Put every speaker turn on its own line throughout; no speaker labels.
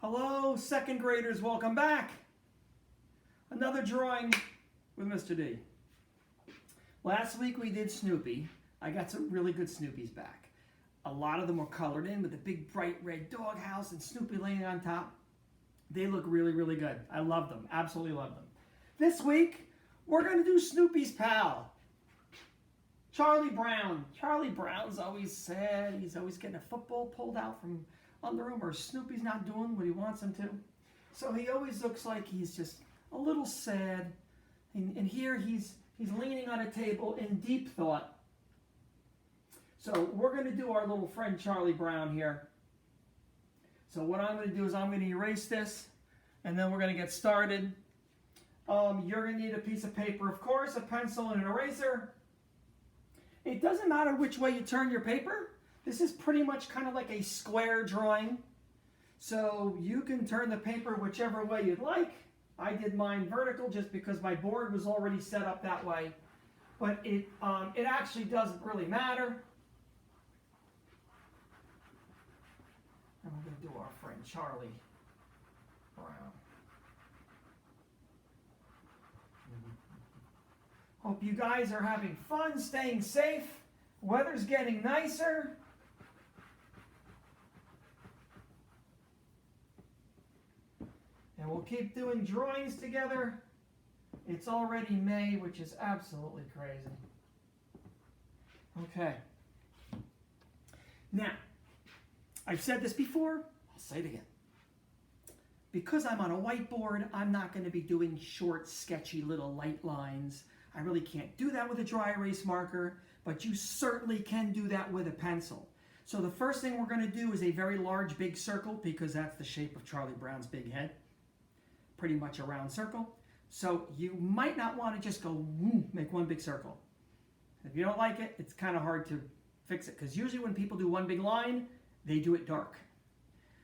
Hello, second graders, welcome back. Another drawing with Mr. D. Last week we did Snoopy. I got some really good Snoopies back. A lot of them were colored in with a big bright red doghouse and Snoopy laying on top. They look really, really good. I love them, absolutely love them. This week, we're gonna do Snoopy's pal, Charlie Brown. Charlie Brown's always sad. He's always getting a football pulled out from under him, or Snoopy's not doing what he wants him to. So he always looks like he's just a little sad. And here he's leaning on a table in deep thought. So we're going to do our little friend Charlie Brown here. So what I'm going to do is I'm going to erase this, and then we're going to get started. You're going to need a piece of paper, of course, a pencil, and an eraser. It doesn't matter which way you turn your paper. This is pretty much kind of like a square drawing. So you can turn the paper whichever way you'd like. I did mine vertical just because my board was already set up that way. But it actually doesn't really matter. And we're going to do our friend Charlie Brown. Hope you guys are having fun, staying safe. Weather's getting nicer. And we'll keep doing drawings together. It's already May, which is absolutely crazy. Okay. Now, I've said this before, I'll say it again. Because I'm on a whiteboard, I'm not going to be doing short, sketchy little light lines. I really can't do that with a dry erase marker, but you certainly can do that with a pencil. So the first thing we're going to do is a very large, big circle, because that's the shape of Charlie Brown's big head. Pretty much a round circle. So you might not want to just go, woo, make one big circle. If you don't like it, it's kind of hard to fix it, because usually when people do one big line, they do it dark.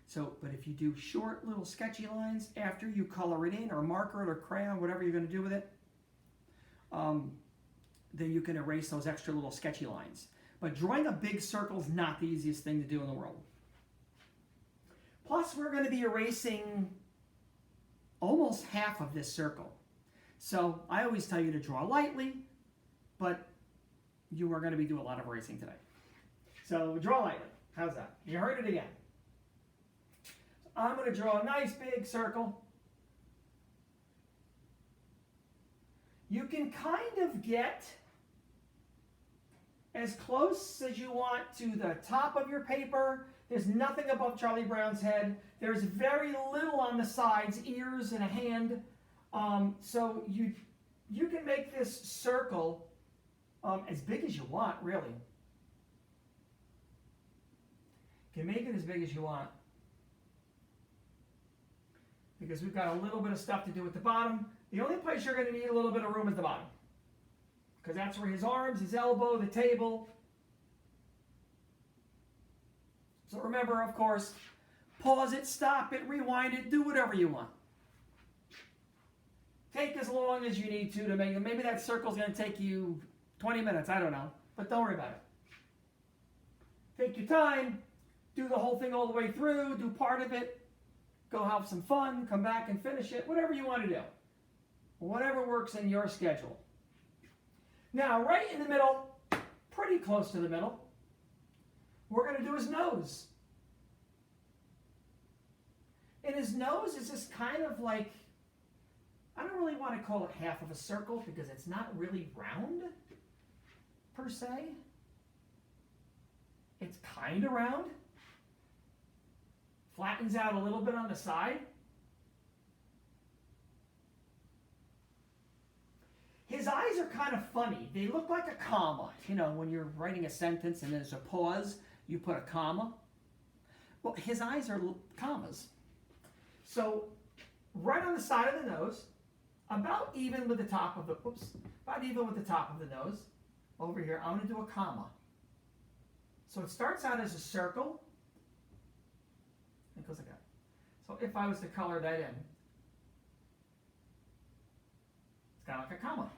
So, but if you do short little sketchy lines after you color it in or marker it or crayon, whatever you're going to do with it, then you can erase those extra little sketchy lines. But drawing a big circle is not the easiest thing to do in the world. Plus, we're going to be erasing almost half of this circle. So I always tell you to draw lightly, but you are going to be doing a lot of erasing today. So draw lightly. How's that? You heard it again. So I'm going to draw a nice big circle. You can kind of get as close as you want to the top of your paper. There's nothing above Charlie Brown's head. There's very little on the sides, ears and a hand. So you can make this circle as big as you want, really. You can make it as big as you want. Because we've got a little bit of stuff to do at the bottom. The only place you're going to need a little bit of room is the bottom. Because that's where his arms, his elbow, the table. So remember, of course, pause it, stop it, rewind it, do whatever you want. Take as long as you need to make it. Maybe that circle's going to take you 20 minutes, I don't know. But don't worry about it. Take your time, do the whole thing all the way through, do part of it, go have some fun, come back and finish it, whatever you want to do. Whatever works in your schedule. Now, right in the middle, pretty close to the middle, we're going to do his nose. And his nose is just kind of like, I don't really want to call it half of a circle because it's not really round, per se. It's kind of round. Flattens out a little bit on the side. His eyes are kind of funny. They look like a comma. You know, when you're writing a sentence and there's a pause, you put a comma. Well, his eyes are commas. So, right on the side of the nose, about even with the top of the, about even with the top of the nose, over here, I'm going to do a comma. So it starts out as a circle. It goes like that. So if I was to color that in, it's kind of like a comma.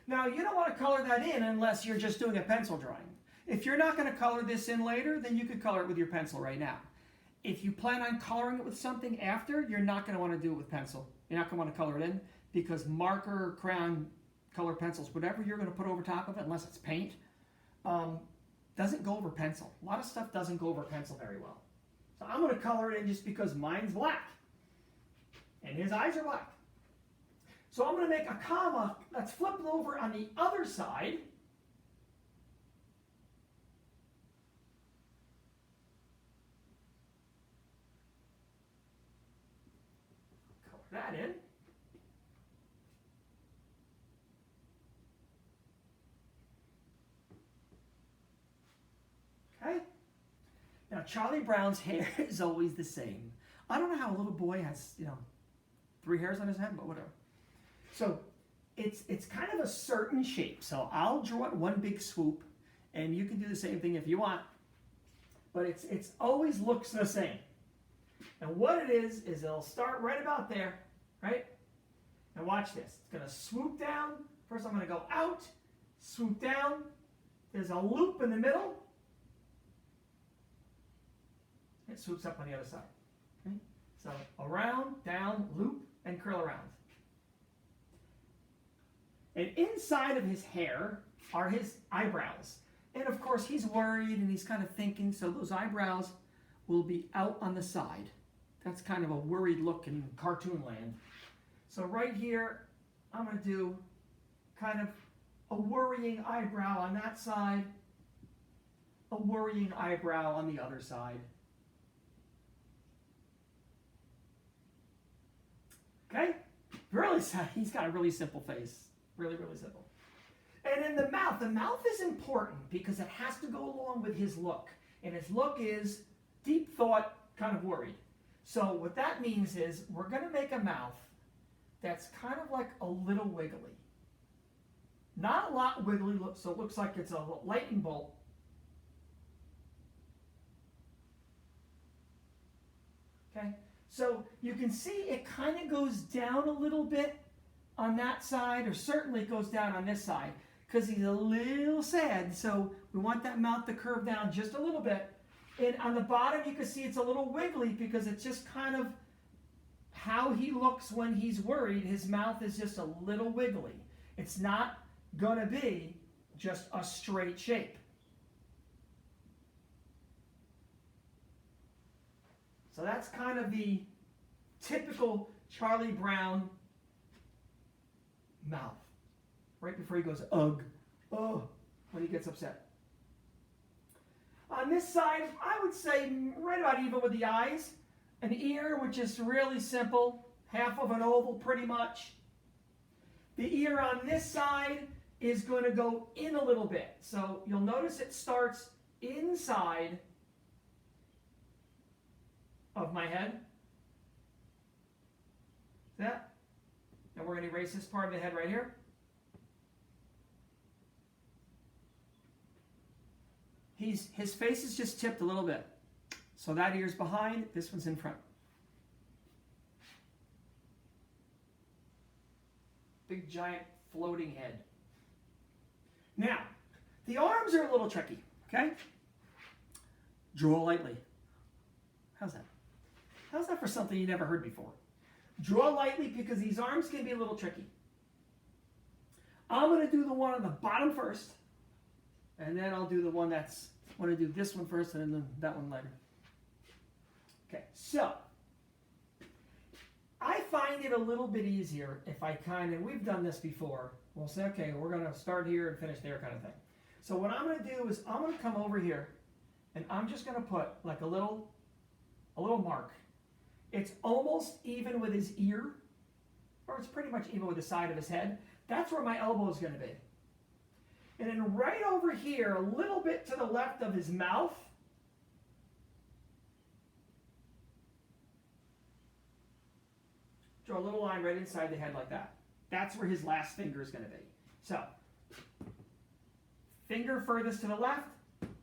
Now, you don't want to color that in unless you're just doing a pencil drawing. If you're not going to color this in later, then you could color it with your pencil right now. if you plan on coloring it with something after, you're not going to want to do it with pencil. You're not going to want to color it in because marker, crayon, color pencils, whatever you're going to put over top of it, unless it's paint, doesn't go over pencil. A lot of stuff doesn't go over pencil very well. So I'm going to color it in just because mine's black and his eyes are black. So I'm going to make a comma that's flipped over on the other side. Color that in. Okay. Now Charlie Brown's hair is always the same. I don't know how a little boy has, 3 hairs on his head, but whatever. So it's kind of a certain shape. So I'll draw it one big swoop, and you can do the same thing if you want. But it's always looks the same. And what it is it'll start right about there, right? And watch this. It's going to swoop down. First I'm going to go out, swoop down. There's a loop in the middle. It swoops up on the other side. Okay? So around, down, loop, and curl around. And inside of his hair are his eyebrows. And of course he's worried and he's kind of thinking, so those eyebrows will be out on the side. That's kind of a worried look in cartoon land. So right here, I'm going to do kind of a worrying eyebrow on that side, a worrying eyebrow on the other side. Okay? Really, he's got a really simple face. Really, really simple. And in the mouth is important because it has to go along with his look. And his look is deep thought, kind of worried. So what that means is we're going to make a mouth that's kind of like a little wiggly. Not a lot wiggly, so it looks like it's a lightning bolt. Okay? So you can see it kind of goes down a little bit on that side, or certainly it goes down on this side, because he's a little sad. So we want that mouth to curve down just a little bit. And on the bottom, you can see it's a little wiggly because it's just kind of how he looks when he's worried. His mouth is just a little wiggly. It's not going to be just a straight shape. So that's kind of the typical Charlie Brown mouth. Right before he goes, ugh, oh, when he gets upset. On this side, I would say right about even with the eyes. An ear, which is really simple, half of an oval pretty much. The ear on this side is going to go in a little bit. So you'll notice it starts inside of my head. See that? And we're going to erase this part of the head right here. His face is just tipped a little bit. So that ear's behind, this one's in front. Big giant floating head. Now, the arms are a little tricky, okay? Draw lightly. How's that? How's that for something you never heard before? Draw lightly because these arms can be a little tricky. I'm going to do the one on the bottom first, and then I'll do the one that's, I'm going to do this one first and then that one later. Okay, so I find it a little bit easier if I we've done this before. We'll say, okay, we're going to start here and finish there kind of thing. So what I'm going to do is I'm going to come over here and I'm just going to put like a little mark. It's almost even with his ear, or it's pretty much even with the side of his head. That's where my elbow is going to be. And then right over here, a little bit to the left of his mouth, draw a little line right inside the head like that. That's where his last finger is going to be. So, finger furthest to the left,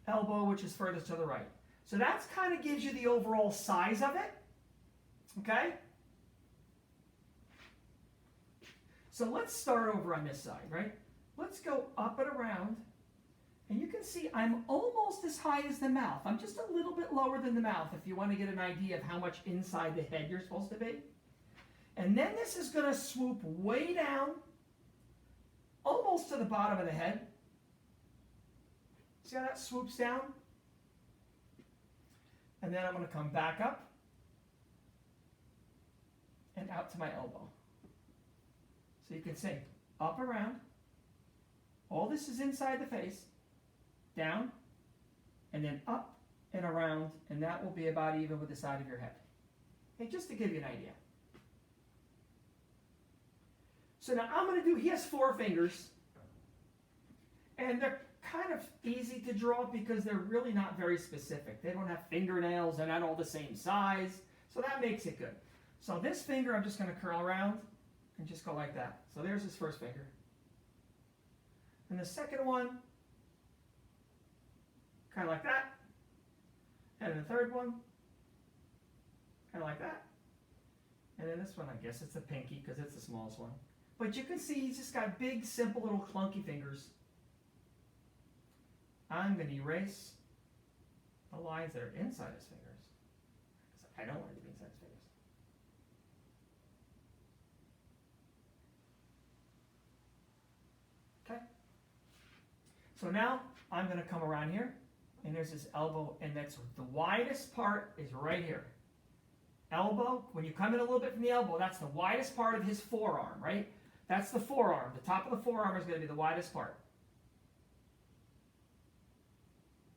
elbow which is furthest to the right. So that kind of gives you the overall size of it. Okay? So let's start over on this side, right? Let's go up and around. And you can can see I'm almost as high as the mouth. I'm just a little bit lower than the mouth if you want to get an idea of how much inside the head you're supposed to be. And then this is going to swoop way down, almost to the bottom of the head. See how that swoops down? And then I'm going to come back up and out to my elbow. So you can see up, around. All this is inside the face, down, and then up and around, and that will be about even with the side of your head. Okay, just to give you an idea. So now I'm going to do, he has 4 fingers, and they're kind of easy to draw because they're really not very specific. They don't have fingernails, they're not all the same size, so that makes it good. So this finger I'm just going to curl around and just go like that. So there's his first finger. And the second one, kind of like that. And the third one, kind of like that. And then this one, I guess it's a pinky because it's the smallest one. But you can see he's just got big, simple little clunky fingers. I'm going to erase the lines that are inside his fingers, because I don't want it to be inside his fingers. Okay. So now I'm going to come around here, and there's his elbow, and that's the widest part is right here. Elbow, when you come in a little bit from the elbow, that's the widest part of his forearm, right? That's the forearm. The top of the forearm is going to be the widest part.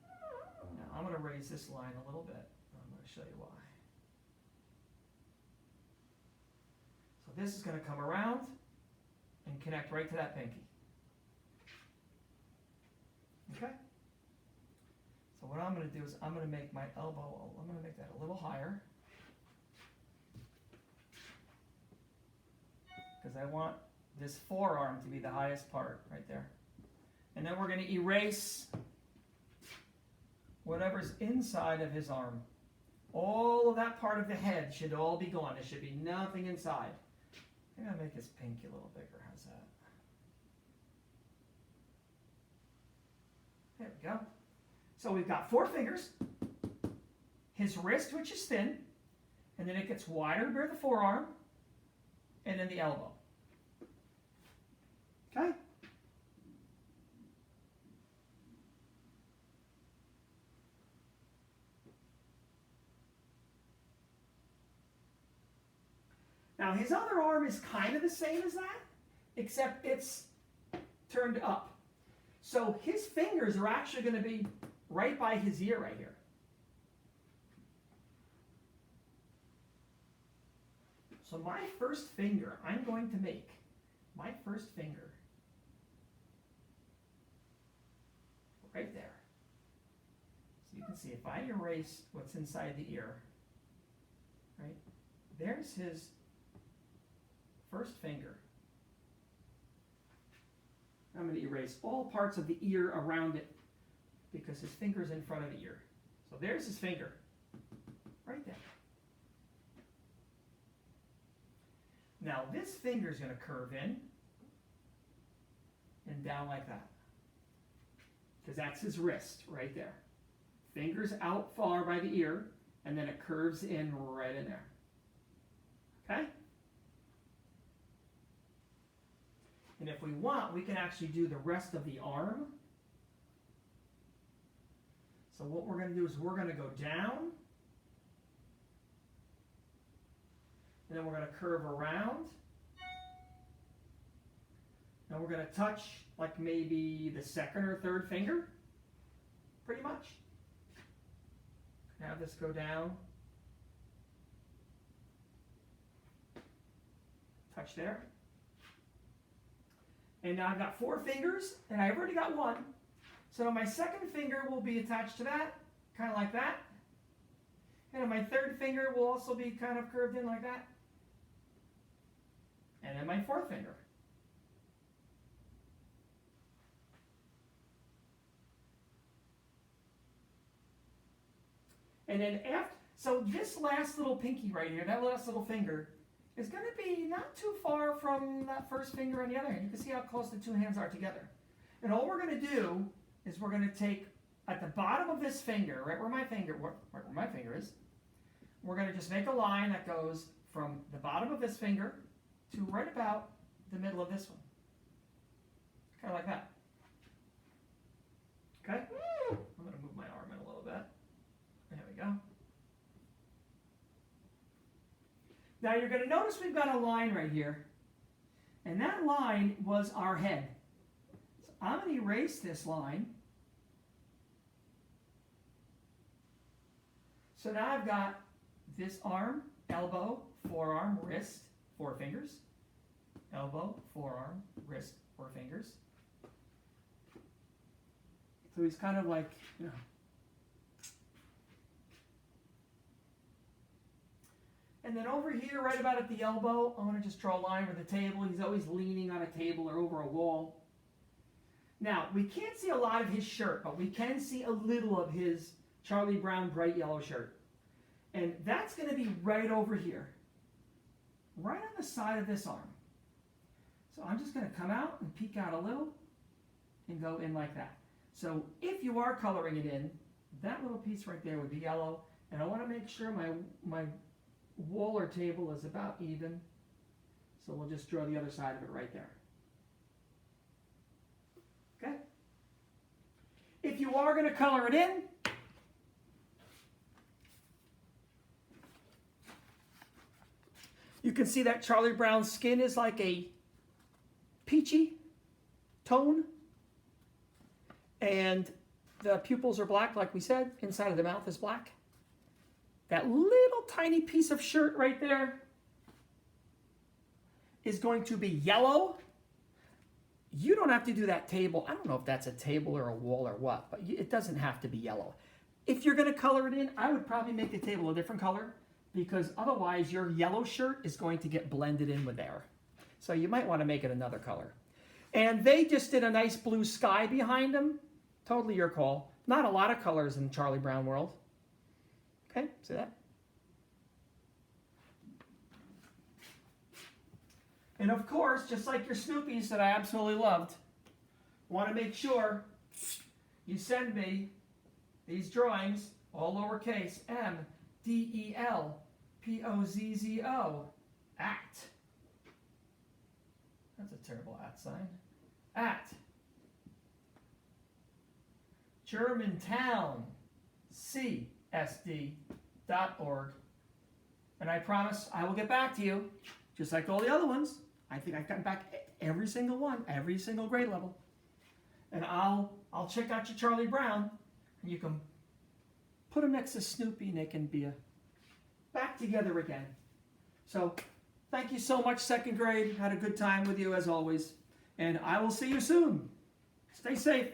Now I'm going to raise this line a little bit. I'm going to show you why. So this is going to come around and connect right to that pinky. Okay? So what I'm going to do is I'm going to make my elbow, I'm going to make that a little higher. Because I want this forearm to be the highest part right there. And then we're going to erase whatever's inside of his arm. All of that part of the head should all be gone. There should be nothing inside. I'm going to make his pinky a little bigger. How's that? There we go. So we've got 4 fingers, his wrist, which is thin, and then it gets wider near the forearm, and then the elbow. Okay? Now his other arm is kind of the same as that, except it's turned up. So his fingers are actually going to be right by his ear right here. So my first finger, I'm going to make my first finger right there. So you can see if I erase what's inside the ear, right, there's his first finger. I'm going to erase all parts of the ear around it because his finger's in front of the ear. So there's his finger, right there. Now this finger is going to curve in and down like that, because that's his wrist right there. Fingers out far by the ear, and then it curves in right in there. Okay? And if we want, we can actually do the rest of the arm. So what we're going to do is we're going to go down, and then we're going to curve around, and we're going to touch like maybe the second or third finger, pretty much. Have this go down, touch there. And now I've got 4 fingers, and I've already got 1. So my second finger will be attached to that, kind of like that. And my third finger will also be kind of curved in like that. And then my 4th finger. And then after, so this last little pinky right here, that last little finger, is going to be not too far from that first finger on the other hand. You can see how close the 2 hands are together. And all we're going to do is we're going to take at the bottom of this finger, right where my finger is, we're going to just make a line that goes from the bottom of this finger to right about the middle of this one. Kind of like that. Okay? I'm going to move my arm in a little bit. There we go. Now you're going to notice we've got a line right here. And that line was our head. So I'm going to erase this line. So now I've got this arm, elbow, forearm, wrist, 4 fingers. Elbow, forearm, wrist, 4 fingers. So he's kind of like, you know. And then over here, right about at the elbow, I'm going to just draw a line with the table. He's always leaning on a table or over a wall. Now, we can't see a lot of his shirt, but we can see a little of his Charlie Brown bright yellow shirt. And that's going to be right over here, right on the side of this arm. So I'm just going to come out and peek out a little and go in like that. So if you are coloring it in, that little piece right there would be yellow. And I want to make sure my wall or table is about even. So we'll just draw the other side of it right there. Okay? If you are going to color it in, you can see that Charlie Brown's skin is like a peachy tone. And the pupils are black, like we said. Inside of the mouth is black. That little tiny piece of shirt right there is going to be yellow. You don't have to do that table. I don't know if that's a table or a wall or what, but it doesn't have to be yellow. If you're going to color it in, I would probably make the table a different color, because otherwise your yellow shirt is going to get blended in with there. So you might want to make it another color. And they just did a nice blue sky behind them. Totally your call. Not a lot of colors in Charlie Brown world. Okay, see that? And of course, just like your Snoopies that I absolutely loved, want to make sure you send me these drawings, all lowercase, MDELPOZZO, at. That's a terrible at sign. At Germantown, CSD.org. And I promise I will get back to you, just like all the other ones. I think I've gotten back every single one, every single grade level. And I'll check out your Charlie Brown, and you can put them next to Snoopy, and they can be back together again. So thank you so much, 2nd grade. Had a good time with you as always. And I will see you soon. Stay safe.